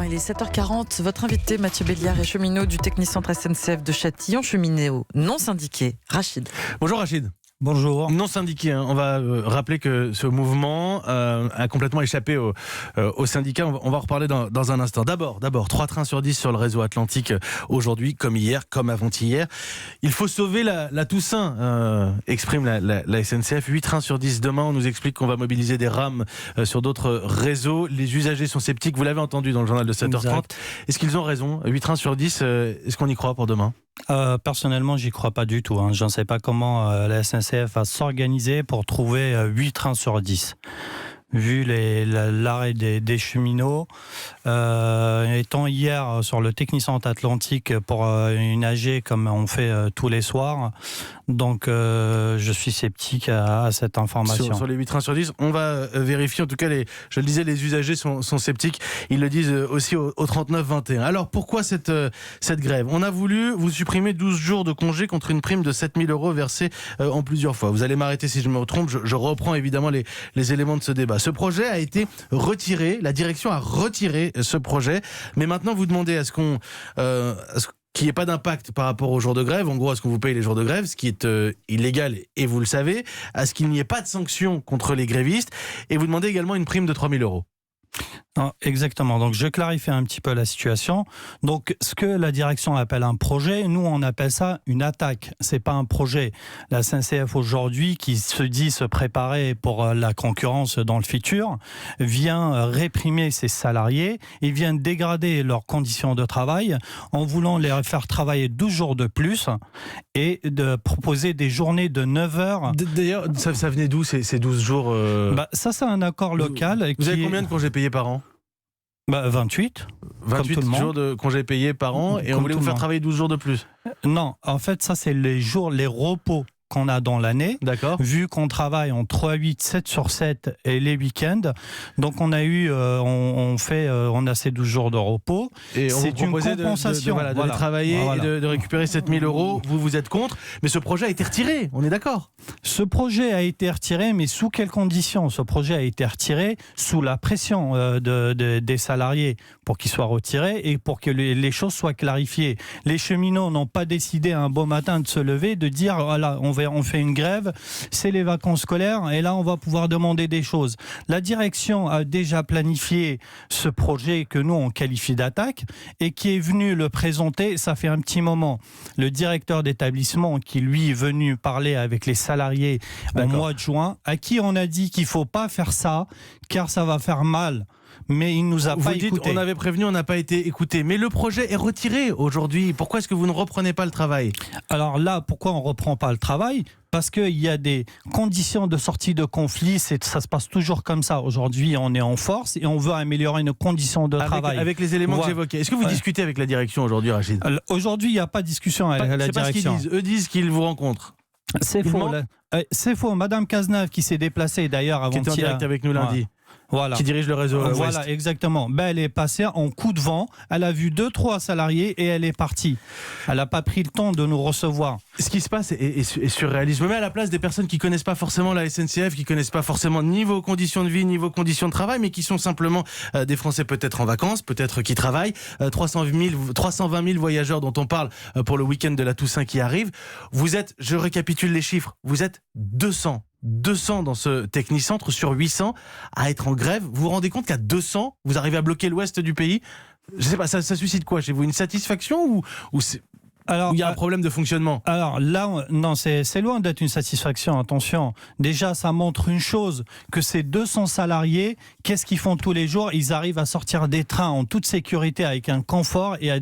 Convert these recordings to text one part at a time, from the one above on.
il est 7h40. Votre invité, Mathieu Béliard, est cheminot du Technicentre SNCF de Châtillon, cheminot non syndiqué. Rachid. Bonjour Rachid. Bonjour. Non syndiqué, on va rappeler que ce mouvement a complètement échappé aux syndicats. On va en reparler dans un instant. D'abord, 3 trains sur 10 sur le réseau Atlantique aujourd'hui, comme hier, comme avant-hier. Il faut sauver la Toussaint, exprime la SNCF. 8 trains sur 10 demain. On nous explique qu'on va mobiliser des rames sur d'autres réseaux. Les usagers sont sceptiques. Vous l'avez entendu dans le journal de 7h30. Exact. Est-ce qu'ils ont raison ? 8 trains sur 10, est-ce qu'on y croit pour demain ? Personnellement, j'y crois pas du tout. Je ne sais pas comment la SNCF va s'organiser pour trouver 8 trains sur 10. Vu l'arrêt des cheminots, étant hier sur le Technicentre Atlantique pour une AG comme on fait tous les soirs, donc je suis sceptique à cette information. Sur les 8 trains sur 10, on va vérifier. En tout cas, je le disais, les usagers sont sceptiques. Ils le disent aussi au 39-21. Alors, pourquoi cette grève ? On a voulu vous supprimer 12 jours de congé contre une prime de 7 000 € versée en plusieurs fois. Vous allez m'arrêter si je me trompe. Je reprends évidemment les éléments de ce débat. Ce projet a été retiré. La direction a retiré ce projet. Mais maintenant, vous demandez à ce qu'il n'y ait pas d'impact par rapport aux jours de grève, en gros à ce qu'on vous paye les jours de grève, ce qui est illégal et vous le savez, à ce qu'il n'y ait pas de sanctions contre les grévistes, et vous demandez également une prime de 3 000 €. Non, exactement. Donc, je clarifie un petit peu la situation. Donc, ce que la direction appelle un projet, nous, on appelle ça une attaque. C'est pas un projet. La SNCF aujourd'hui, qui se dit se préparer pour la concurrence dans le futur, vient réprimer ses salariés et vient dégrader leurs conditions de travail en voulant les faire travailler 12 jours de plus et de proposer des journées de 9 heures. D'ailleurs, ça venait d'où ces 12 jours Ça, c'est un accord local. Vous avez combien de congés payés par an ? 28. 28 jours de congés payés par an, et on voulait vous faire travailler 12 jours de plus. Non, en fait, ça, c'est les repos qu'on a dans l'année. D'accord. Vu qu'on travaille en 3-8, 7 sur 7 et les week-ends. Donc, on a on a ces 12 jours de repos. Et on c'est vous une compensation. de travailler et de récupérer 7 000 €. Vous êtes contre, mais ce projet a été retiré, on est d'accord ? Ce projet a été retiré, mais sous quelles conditions ? Ce projet a été retiré sous la pression des salariés pour qu'il soit retiré et pour que les choses soient clarifiées. Les cheminots n'ont pas décidé un beau matin de se lever, de dire voilà, on fait une grève, c'est les vacances scolaires et là on va pouvoir demander des choses. La direction a déjà planifié ce projet que nous on qualifie d'attaque et qui est venu le présenter, ça fait un petit moment. Le directeur d'établissement qui lui est venu parler avec les salariés au mois de juin, à qui on a dit qu'il ne faut pas faire ça car ça va faire mal. Mais il nous a pas écouté. On avait prévenu, on n'a pas été écouté. Mais le projet est retiré aujourd'hui. Pourquoi est-ce que vous ne reprenez pas le travail ? Alors là, pourquoi on ne reprend pas le travail ? Parce qu'il y a des conditions de sortie de conflit, ça se passe toujours comme ça. Aujourd'hui, on est en force et on veut améliorer nos conditions de travail. Avec les éléments que j'évoquais. Est-ce que vous discutez avec la direction aujourd'hui, Rachid ? Aujourd'hui, il n'y a pas de discussion avec la direction. C'est pas ce qu'ils disent. Eux disent qu'ils vous rencontrent. C'est faux. C'est faux. Madame Cazenave, qui s'est déplacée d'ailleurs avant-hier. Qui était en direct avec nous lundi. Voilà. Qui dirige le réseau Ouest. Voilà, exactement. Elle est passée en coup de vent, elle a vu 2-3 salariés et elle est partie. Elle n'a pas pris le temps de nous recevoir. Ce qui se passe est surréaliste. Je me mets à la place des personnes qui ne connaissent pas forcément la SNCF, qui ne connaissent pas forcément ni vos conditions de vie, ni vos conditions de travail, mais qui sont simplement des Français peut-être en vacances, peut-être qui travaillent. 320 000 voyageurs dont on parle pour le week-end de la Toussaint qui arrive. Vous êtes, je récapitule les chiffres, vous êtes 200 dans ce technicentre sur 800 à être en grève. Vous vous rendez compte qu'à 200, vous arrivez à bloquer l'ouest du pays ? Je sais pas, ça suscite quoi chez vous ? Une satisfaction ou c'est... Alors, il y a un problème de fonctionnement. Alors là, non, c'est loin d'être une satisfaction, attention. Déjà, ça montre une chose, que ces 200 salariés, qu'est-ce qu'ils font tous les jours ? Ils arrivent à sortir des trains en toute sécurité, avec un confort et à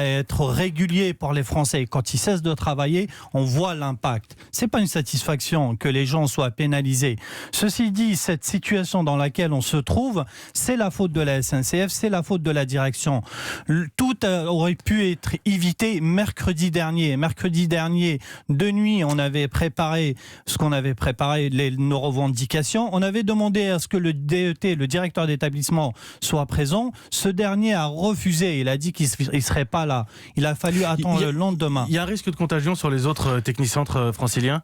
être réguliers pour les Français. Quand ils cessent de travailler, on voit l'impact. C'est pas une satisfaction que les gens soient pénalisés. Ceci dit, cette situation dans laquelle on se trouve, c'est la faute de la SNCF, c'est la faute de la direction. Tout aurait pu être évité, même mercredi dernier. Mercredi dernier, de nuit, on avait préparé nos revendications. On avait demandé à ce que le DET, le directeur d'établissement, soit présent. Ce dernier a refusé. Il a dit qu'il ne serait pas là. Il a fallu attendre le lendemain. Il y a un risque de contagion sur les autres technicentres franciliens.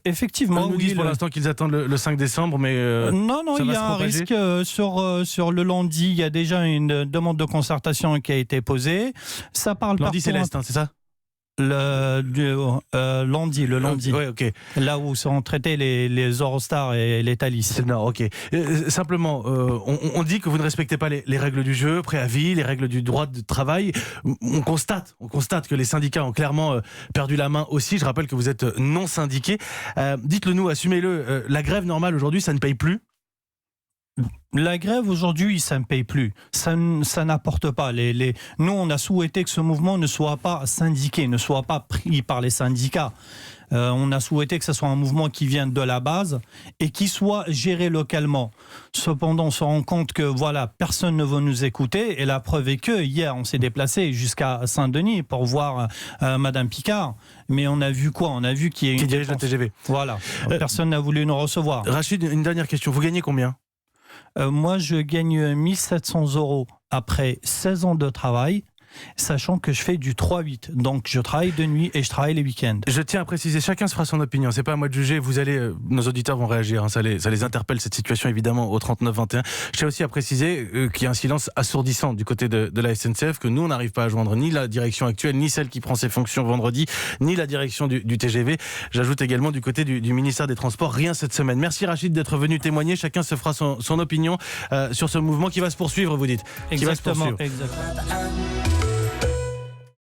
Effectivement. Ils nous disent pour l'instant qu'ils attendent le 5 décembre, mais non, il y a un risque sur le lundi. Il y a déjà une demande de concertation qui a été posée. Ça parle lundi Céleste, c'est ça? Lundi. Ouais, ok. Là où seront traités les Eurostars et les Thalys. C'est le Nord, ok. Simplement, on dit que vous ne respectez pas les règles du jeu, préavis, les règles du droit de travail. On constate que les syndicats ont clairement perdu la main aussi. Je rappelle que vous êtes non syndiqué. Dites-le nous, assumez-le. La grève normale aujourd'hui, ça ne paye plus? La grève aujourd'hui, ça ne paye plus. Ça n'apporte pas. Nous, on a souhaité que ce mouvement ne soit pas syndiqué, ne soit pas pris par les syndicats. On a souhaité que ce soit un mouvement qui vienne de la base et qui soit géré localement. Cependant, on se rend compte que personne ne veut nous écouter. Et la preuve est que hier, on s'est déplacé jusqu'à Saint-Denis pour voir Madame Picard. Mais on a vu quoi? On a vu qu'il y a une... Qui dirige le TGV. Voilà. Personne n'a voulu nous recevoir. Rachid, une dernière question. Vous gagnez combien? Moi, je gagne 1 700 € après 16 ans de travail, sachant que je fais du 3-8. Donc, je travaille de nuit et je travaille les week-ends. Je tiens à préciser, chacun se fera son opinion. C'est pas à moi de juger. Nos auditeurs vont réagir. Ça les interpelle, cette situation, évidemment, au 39-21. Je tiens aussi à préciser qu'il y a un silence assourdissant du côté de la SNCF, que nous, on n'arrive pas à joindre ni la direction actuelle, ni celle qui prend ses fonctions vendredi, ni la direction du TGV. J'ajoute également du côté du ministère des Transports, rien cette semaine. Merci Rachid d'être venu témoigner. Chacun se fera son opinion sur ce mouvement qui va se poursuivre, vous dites. Exactement.